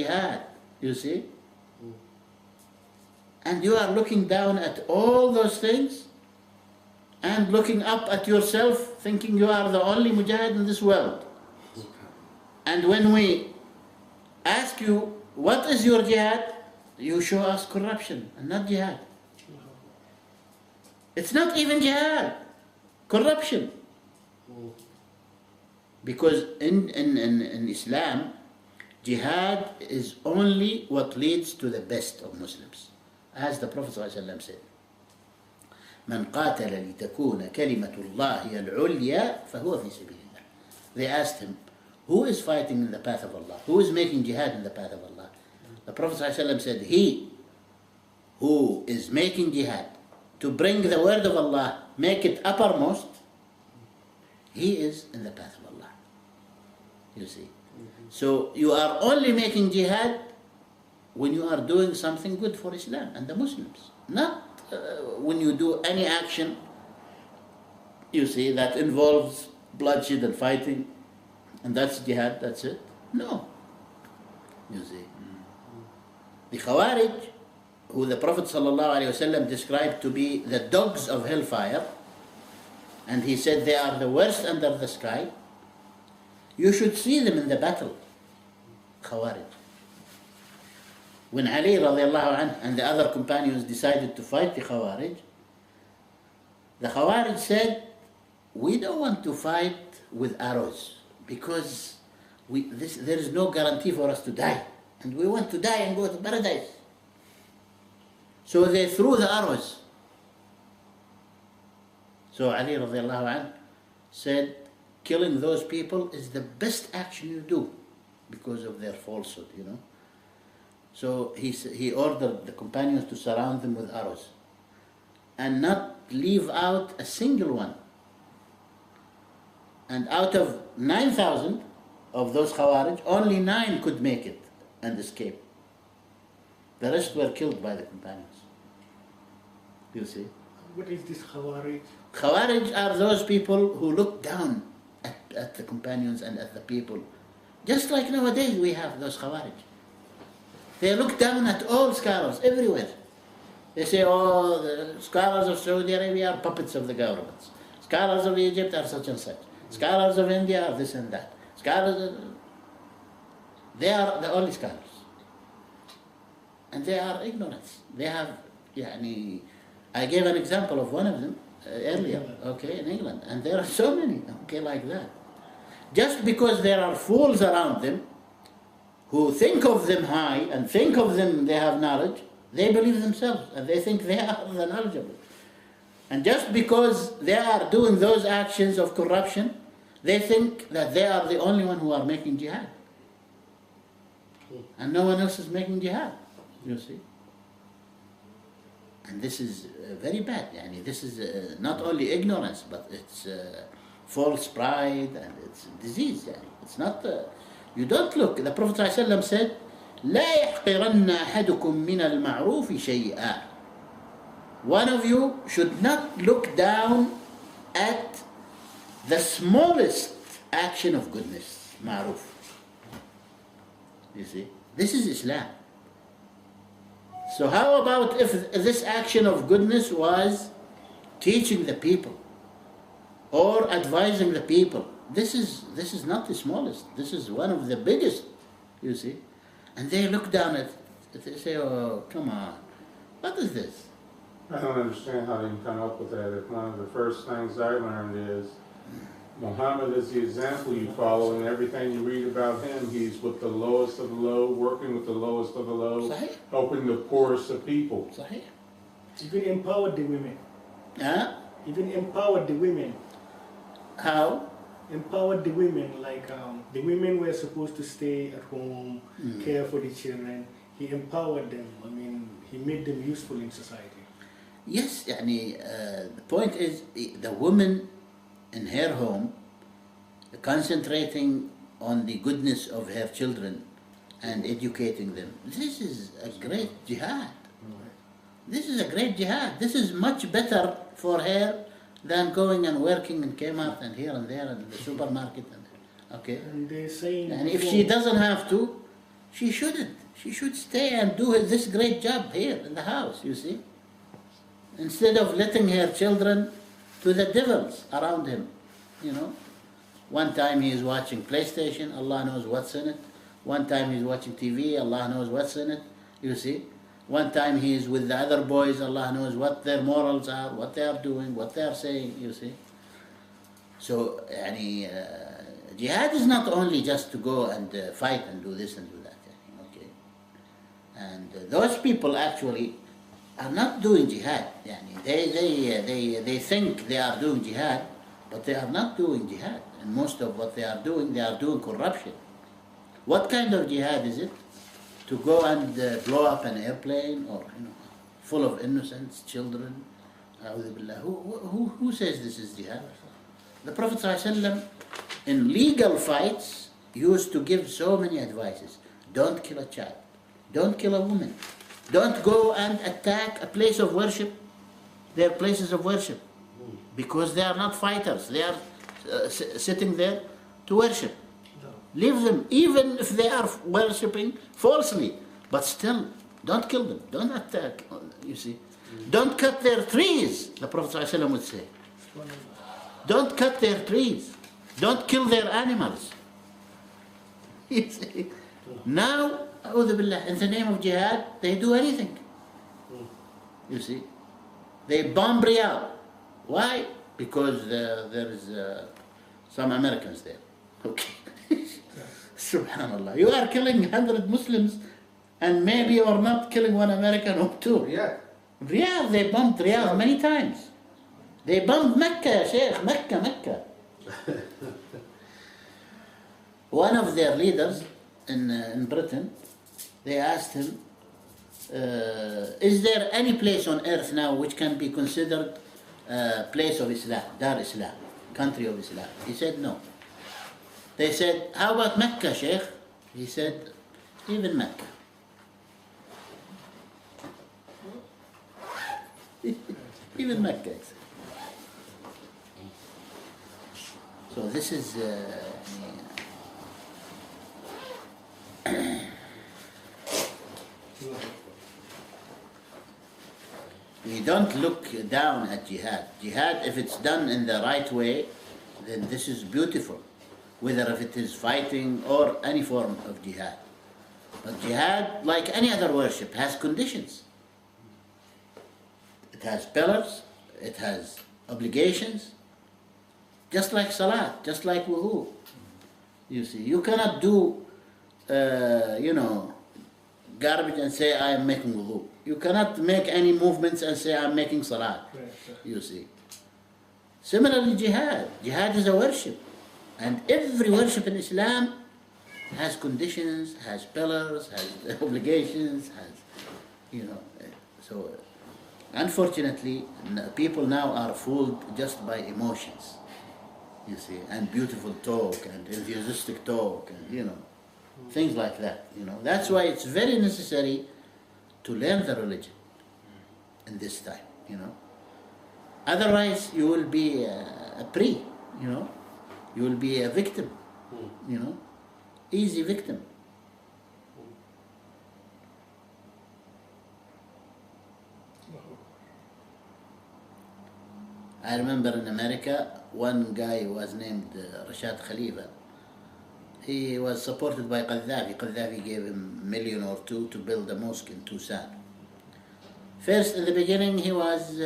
jihad, you see? And you are looking down at all those things and looking up at yourself, thinking you are the only mujahid in this world. And when we ask you, what is your jihad? You show us corruption and not jihad. It's not even jihad, corruption. Because in Islam, jihad is only what leads to the best of Muslims. As the Prophet ﷺ said, من قاتل لتكون كلمة الله هي العليا فهو في سبيل الله. They asked him, who is fighting in the path of Allah? Who is making jihad in the path of Allah? The Prophet ﷺ said, he who is making jihad to bring the word of Allah, make it uppermost, he is in the path of Allah. You see. So you are only making jihad when you are doing something good for Islam and the Muslims. Not when you do any action, you see, that involves bloodshed and fighting, and that's jihad, that's it. No. You see. The Khawarij, who the Prophet ﷺ described to be the dogs of hellfire, and he said they are the worst under the sky, you should see them in the battle. Khawarij. When Ali radiallahu anhu and the other companions decided to fight the Khawarij said, we don't want to fight with arrows because there is no guarantee for us to die, and we want to die and go to paradise. So they threw the arrows. So Ali radiallahu anhu said, killing those people is the best action you do because of their falsehood, you know. So he ordered the companions to surround them with arrows and not leave out a single one. And out of 9,000 of those Khawarij, only 9 could make it and escape. The rest were killed by the companions. You see? What is this Khawarij? Khawarij are those people who look down at the companions and at the people. Just like nowadays we have those Khawarij. They look down at all scholars everywhere. They say, oh, the scholars of Saudi Arabia are puppets of the governments. Scholars of Egypt are such and such. Scholars of India are this and that. They are the only scholars. And they are ignorance. They have, I gave an example of one of them earlier, okay, in England. And there are so many, okay, like that. Just because there are fools around them who think of them high and think of them they have knowledge, they believe themselves and they think they are the knowledgeable. And just because they are doing those actions of corruption, they think that they are the only one who are making jihad. And no one else is making jihad, you see. And this is very bad. This is not only ignorance, but it's false pride and it's disease. It's not... You don't look. The Prophet ﷺ said, لا يحقرن أحدكم من المعروف شيئا. One of you should not look down at the smallest action of goodness, ma'ruf. You see, this is Islam. So how about if this action of goodness was teaching the people or advising the people? This is not the smallest. This is one of the biggest, you see. And they look down at it. They say, oh, come on. What is this? I don't understand how they can come up with that. If one of the first things I learned is Muhammad is the example you follow, and everything you read about him, he's with the lowest of the low, working with the lowest of the low, Sahih. helping the poorest of people. Sahih. Even empowered the women. Huh? Even empowered the women. How? Empowered the women, like the women were supposed to stay at home, care for the children. He empowered them. He made them useful in society. Yes, the point is the woman in her home concentrating on the goodness of her children and educating them. This is a great jihad. This is a great jihad. This is much better for her than going and working in Kmart and here and there and the supermarket. Okay. And they're saying, and if she doesn't have to, She shouldn't. She should stay and do this great job here in the house, you see. Instead of letting her children to the devils around him, you know. One time he is watching PlayStation, Allah knows what's in it. One time he's watching TV, Allah knows what's in it, you see. One time he is with the other boys, Allah knows what their morals are, what they are doing, what they are saying, you see. So, jihad is not only just to go and fight and do this and do that, okay. And those people actually are not doing jihad. They think they are doing jihad, but they are not doing jihad. And most of what they are doing corruption. What kind of jihad is it? To go and blow up an airplane, or full of innocents, children. Who says this is jihad? The Prophet ﷺ in legal fights used to give so many advices. Don't kill a child. Don't kill a woman. Don't go and attack a place of worship, their places of worship, because they are not fighters. They are sitting there to worship. Leave them, even if they are worshipping falsely. But still, don't kill them. Don't attack, you see. Don't cut their trees, the Prophet ﷺ would say. Don't cut their trees. Don't kill their animals. You see. Now, in the name of jihad, they do anything. You see. They bomb Riyadh. Why? Because there is some Americans there. Okay. Subhanallah. You are killing 100 Muslims and maybe you are not killing one American or two. Riyadh, they bombed Riyadh many times. They bombed Mecca, Sheikh, Mecca. One of their leaders in Britain, they asked him, is there any place on earth now which can be considered a place of Islam, Dar Islam, country of Islam? He said no. They said, how about Mecca, Sheikh? He said, even Mecca. Even Mecca. So this is we don't look down at jihad. Jihad, if it's done in the right way, then this is beautiful, whether if it is fighting or any form of jihad. But jihad, like any other worship, has conditions. It has pillars, it has obligations, just like salat, just like wudu. You see, you cannot do, garbage and say, I am making wudu. You cannot make any movements and say, I am making salat. You see. Similarly, jihad. Jihad is a worship. And every worship in Islam has conditions, has pillars, has obligations, has, So, unfortunately, people now are fooled just by emotions. You see, and beautiful talk, and enthusiastic talk, and, things like that, That's why it's very necessary to learn the religion in this time, Otherwise, you will be a prey, You will be a victim, Easy victim. I remember in America, one guy was named Rashad Khalifa. He was supported by Gaddafi. Gaddafi gave him $1 million or $2 million to build a mosque in Tucson. First, in the beginning, he was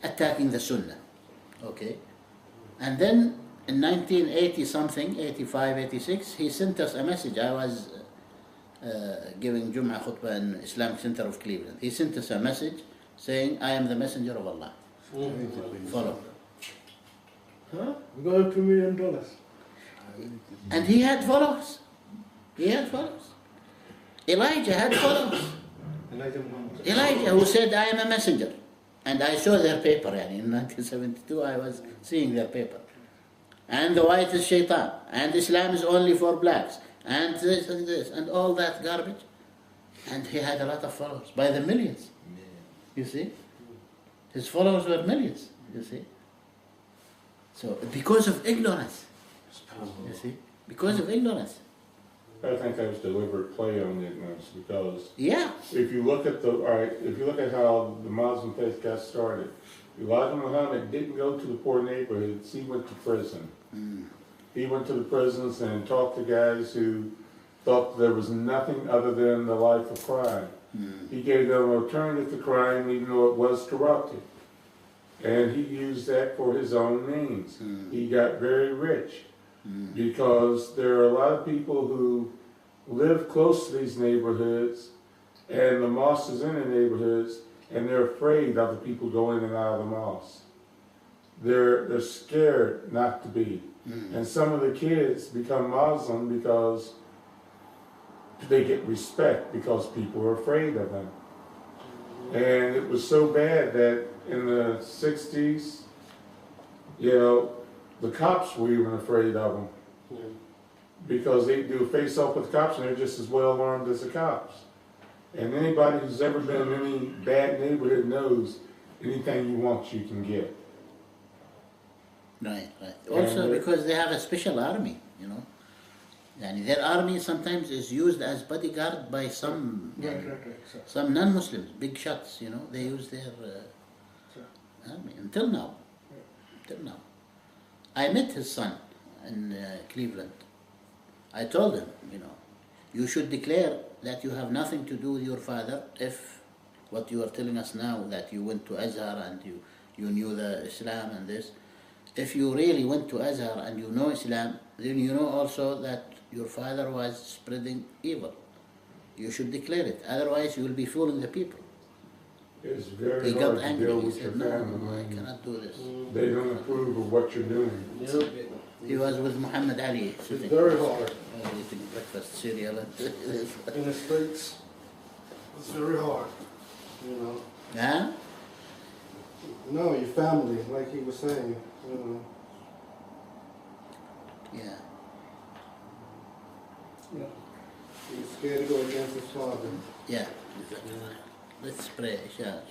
attacking the Sunnah, okay? And then, in 1980 something, 85, 86, he sent us a message. I was giving Jum'ah khutbah in Islamic Center of Cleveland. He sent us a message saying, I am the messenger of Allah. Follow. Huh? We got $2 million. And he had followers. Elijah had followers. Elijah, who said, I am a messenger. And I saw their paper, in 1972 I was seeing their paper. And the white is shaitan, and Islam is only for blacks, and this, and all that garbage. And he had a lot of followers, by the millions. You see? His followers were millions, you see? So, because of ignorance. You see? Because of ignorance. I think that was deliberate play on ignorance because Yeah. if you look at if you look at how the Muslim faith got started, Elijah Muhammad didn't go to the poor neighborhoods, he went to prison. He went to the prisons and talked to guys who thought there was nothing other than the life of crime. He gave them an alternative to crime even though it was corrupted. And he used that for his own means. He got very rich because there are a lot of people who live close to these neighborhoods and the mosque is in the neighborhoods and they're afraid of the people going in and out of the mosque. They're scared not to be. And some of the kids become Muslim because they get respect because people are afraid of them. And it was so bad that in the 60s, you know, the cops were even afraid of them. Because they do a face-off with the cops and they're just as well armed as the cops. And anybody who's ever been in any bad neighborhood knows anything you want you can get. Right. Also because they have a special army, you know. And their army sometimes is used as bodyguard by some some non-Muslims, big shots, you know. They use their army until now. I met his son in Cleveland. I told him, you know, you should declare that you have nothing to do with your father if what you are telling us now, that you went to Azhar and you knew the Islam and this. If you really went to Azhar and you know Islam, then you know also that your father was spreading evil. You should declare it. Otherwise, you will be fooling the people. It's very He hard got to angry. deal He with said, your no, family I when cannot do this. they don't approve of what you're doing. He was with Muhammad Ali. It's sitting, very hard. eating breakfast cereal. In the States, it's very hard, you know. Huh? No, your family, like he was saying, you know. Yeah. He was scared to go against his father. Yeah. Let's pray, inshallah.